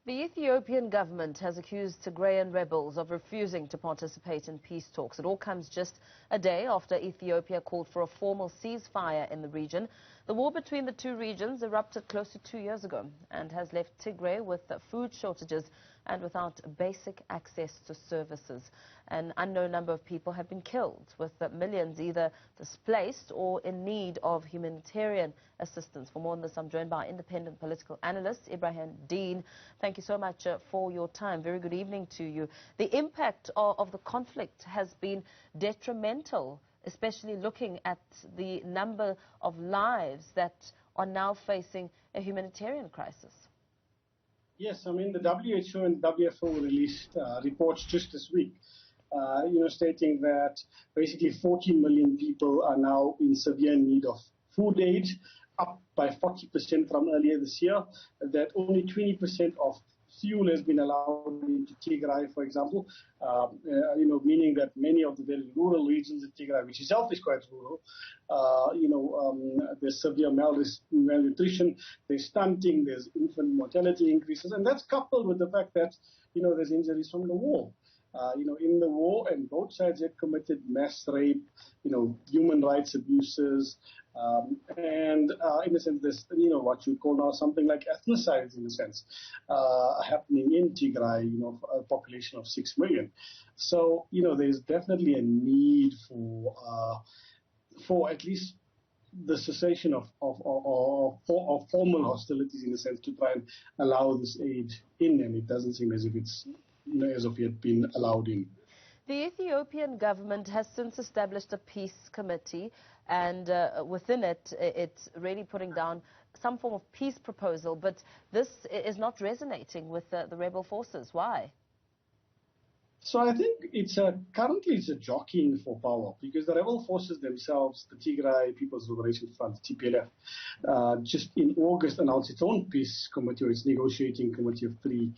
The Ethiopian government has accused Tigrayan rebels of refusing to participate in peace talks. It all comes just a day after Ethiopia called for a formal ceasefire in the region. The war between the two regions erupted close to 2 years ago and has left Tigray with food shortages and without basic access to services. An unknown number of people have been killed, with millions either displaced or in need of humanitarian assistance. For more on this, I'm joined by independent political analyst Ebrahim Deen. Thank you so much for your time. Very good evening to you. The impact of the conflict has been detrimental, especially looking at the number of lives that are now facing a humanitarian crisis. Yes, I mean, the WHO and WFO released reports just this week, stating that basically 40 million people are now in severe need of food aid, up by 40% from earlier this year, that only 20% of fuel has been allowed into Tigray, for example, meaning that many of the very rural regions of Tigray, which itself is quite rural, there's severe malnutrition, there's stunting, there's infant mortality increases, and that's coupled with the fact that, there's injuries from the war. In the war, and both sides had committed mass rape, human rights abuses, and in a sense, there's, what you call now something like ethnicides, in a sense, happening in Tigray, a population of 6 million. So, there's definitely a need for at least the cessation of formal hostilities, in a sense, to try and allow this aid in, and it doesn't seem as if it's as of yet been allowed in. The Ethiopian government has since established a peace committee, and within it, it's really putting down some form of peace proposal, but this is not resonating with the rebel forces. Why? So I think currently it's a jockeying for power, because the rebel forces themselves, the Tigray People's Liberation Front, TPLF, just in August announced its own peace committee, or its negotiating committee of 3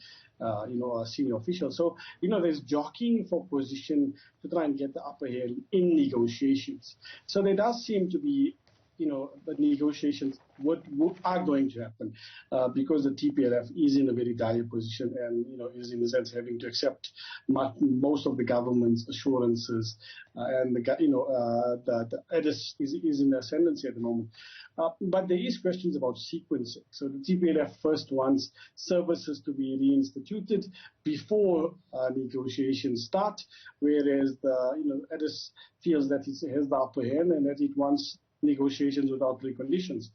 senior officials. So, there's jockeying for position to try and get the upper hand in negotiations. So there does seem to be, the negotiations are going to happen because the TPLF is in a very dire position and, is in a sense having to accept most of the government's assurances and the EDIS is in the ascendancy at the moment. But there is questions about sequencing. So the TPLF first wants services to be reinstituted before negotiations start, whereas the EDIS feels that it has the upper hand and that it wants negotiations without preconditions.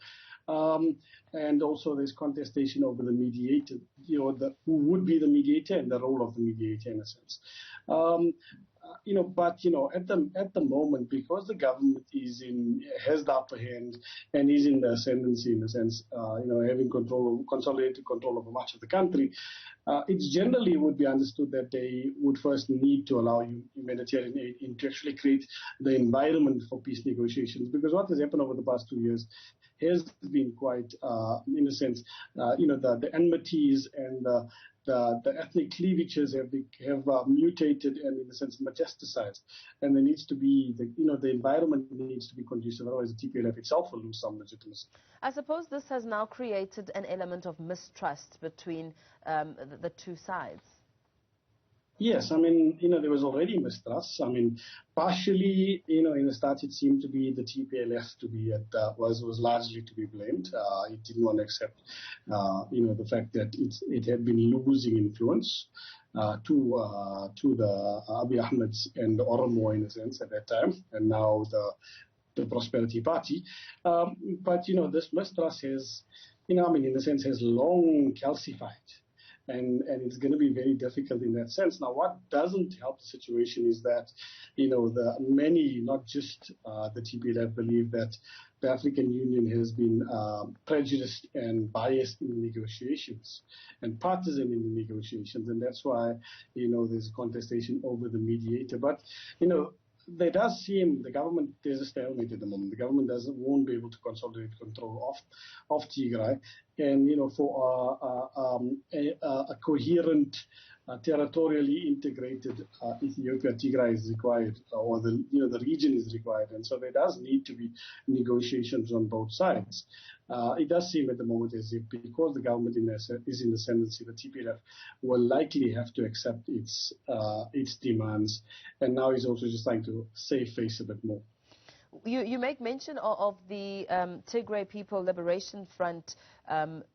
And also there's contestation over the mediator, who would be the mediator and the role of the mediator in a sense. But at the moment, because the government has the upper hand and is in the ascendancy in a sense, having consolidated control over much of the country, it generally would be understood that they would first need to allow humanitarian aid to actually create the environment for peace negotiations. Because what has happened over the past 2 years has been quite, in a sense, the enmities and the ethnic cleavages have mutated and, in a sense, metastasized. And there needs to be, the environment needs to be conducive, otherwise the TPLF itself will lose some legitimacy. I suppose this has now created an element of mistrust between the two sides. Yes, I mean, there was already mistrust. I mean, partially, in the start, it seemed to be the TPLF was largely to be blamed. It didn't want to accept, the fact that it had been losing influence to the Abiy Ahmed's and the Oromo, in a sense, at that time, and now the Prosperity Party. But, this mistrust has, in a sense, has long calcified. And it's going to be very difficult in that sense. Now, what doesn't help the situation is that, the many, not just the TPLF, believe that the African Union has been prejudiced and biased in the negotiations and partisan in the negotiations. And that's why, there's contestation over the mediator. But, there does seem there's a stalemate at the moment. The government won't be able to consolidate control of Tigray, and for a coherent territorially integrated Ethiopia, Tigray is required, or the region is required, and so there does need to be negotiations on both sides. It does seem at the moment as if, because the government is in the ascendancy, the TPLF will likely have to accept its demands, and now is also just trying to save face a bit more. You make mention of the Tigray People Liberation Front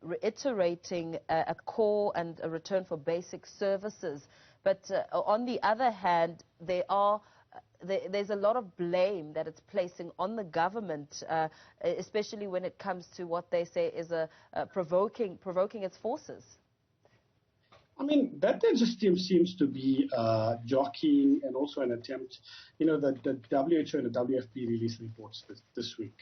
reiterating a call and a return for basic services. But on the other hand, there's a lot of blame that it's placing on the government, especially when it comes to what they say is provoking its forces. I mean, that just seems to be jockeying and also an attempt. The WHO and the WFP released reports this week,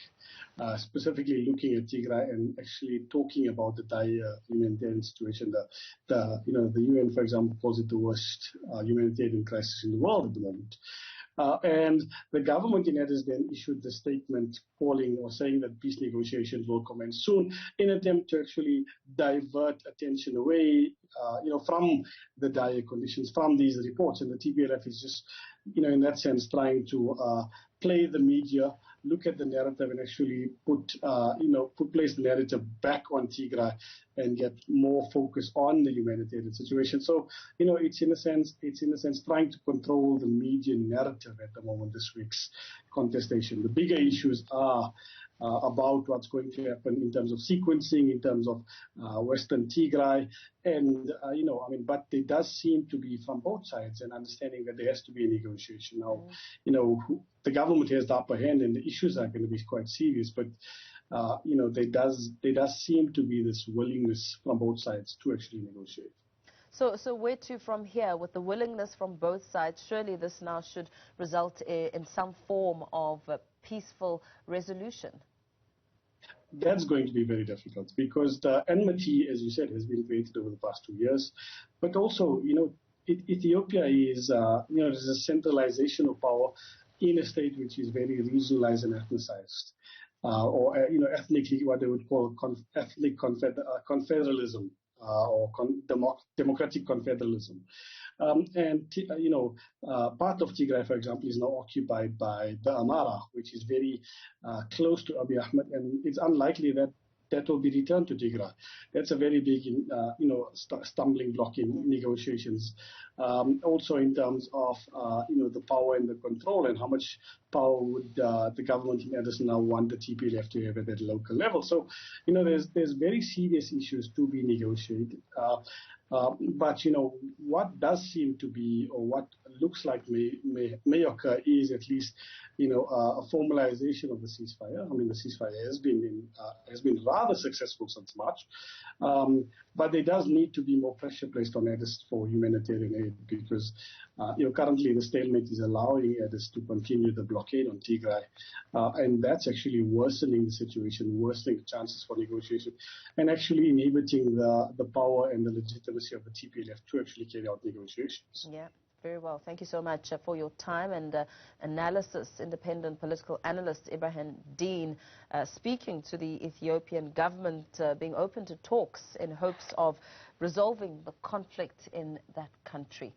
specifically looking at Tigray and actually talking about the dire humanitarian situation. The UN, for example, calls it the worst humanitarian crisis in the world at the moment. And the government in Addis then issued the statement calling or saying that peace negotiations will commence soon, in an attempt to actually divert attention away, from the dire conditions, from these reports. And the TPLF is just, in that sense, trying to play the media, look at the narrative, and actually place the narrative back on Tigray and get more focus on the humanitarian situation. So, it's in a sense trying to control the media narrative at the moment. This week's contestation, the bigger issues are about what's going to happen in terms of sequencing, in terms of Western Tigray, and but there does seem to be from both sides an understanding that there has to be a negotiation. Now, the government has the upper hand, and the issues are going to be quite serious, but there does seem to be this willingness from both sides to actually negotiate. So where to from here? With the willingness from both sides, surely this now should result in some form of a peaceful resolution. That's going to be very difficult because the enmity, as you said, has been created over the past 2 years. But also, Ethiopia is, there's a centralization of power in a state which is very regionalized and ethnicized, or ethnically, what they would call ethnic confederalism. Or democratic confederalism. Part of Tigray, for example, is now occupied by the Amara, which is very close to Abiy Ahmed, and it's unlikely that will be returned to Tigray. That's a very big, stumbling block in negotiations. Also in terms of, the power and the control, and how much power would the government in Addis now want the TPLF to have at that local level. So, there's very serious issues to be negotiated. But, what does seem to be, or what looks like may occur is at least, a formalization of the ceasefire. I mean, the ceasefire has been rather successful since March. But there does need to be more pressure placed on Addis for humanitarian aid because, currently the stalemate is allowing Addis to continue the blockade on Tigray. And that's actually worsening the situation, worsening the chances for negotiation, and actually inhibiting the power and the legitimacy of the TPLF to actually carry out negotiations. Yeah. Very well. Thank you so much for your time and analysis. Independent political analyst Ebrahim Deen speaking to the Ethiopian government being open to talks in hopes of resolving the conflict in that country.